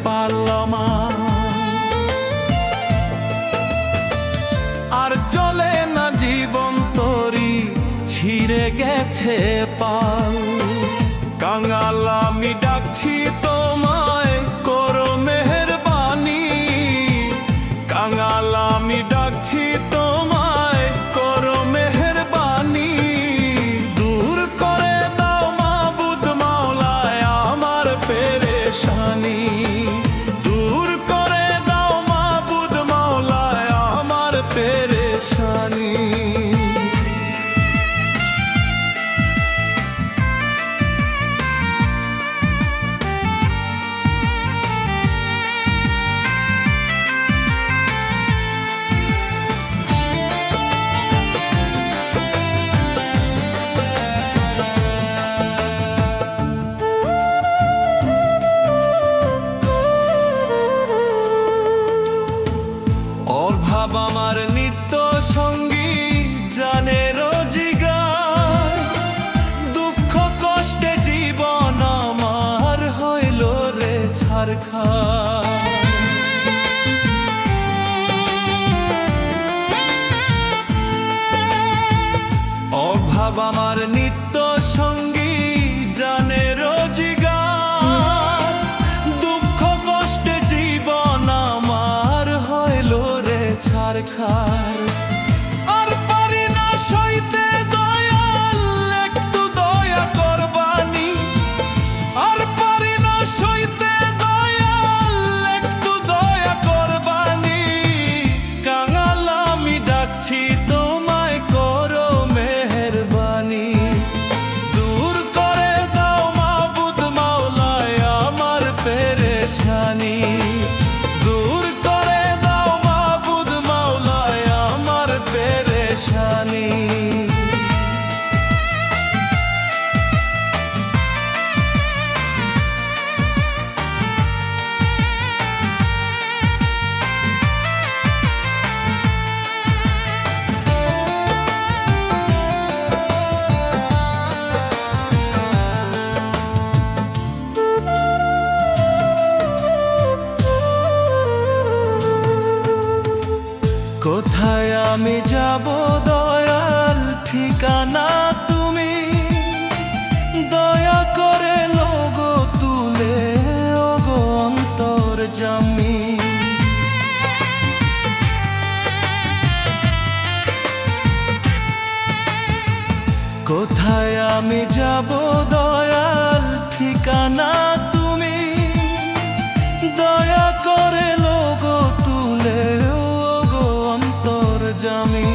পারলাম আর চলে না জীবন তরি ছিঁড়ে গেছে পাল। কাঙাল আমি ডাকছি তোমায় করো মেহেরবানি, কাঙাল আমি ডাকছি তোমায় করো মেহেরবানি। দূর করে দাও মাবুদ মাওলায় আমার পেরেশানি, দূর করে দাও মাবুদ মাওলায় আমার পেরেশানি। অভাব আমার নিত্য সঙ্গী জানে রোজগার, দুঃখ কষ্টে জীবন আমার হইল রে ছারখার। অভাব আমার নিত্য সঙ্গী জানে রোজগার, দুঃখ কষ্টে জীবন আমার হইল রে ছারখার। আর পারি না সইতে দয়াল একটু দয়া করবানি, আর পারি না সইতে দয়াল একটু দয়া করবানি। কাঙাল আমি ডাকছি তোমায় করো মেহেরবানি, দূর করে দাও মাবুদ মাওলায় আমার পেরেশানি, দূর করে দাও মাবুদ মাওলায় আমার পেরেশানি। কোথায় আমি যাব দয়াল ঠিকানা তুমি, দয়া করে লোগো তুলে ওগো অন্তর্যামী। কোথায় আমি যাব দয়াল ঠিকানা তুমি, দয়া করে লোগো তুলে ওগো অন্তর্যামী।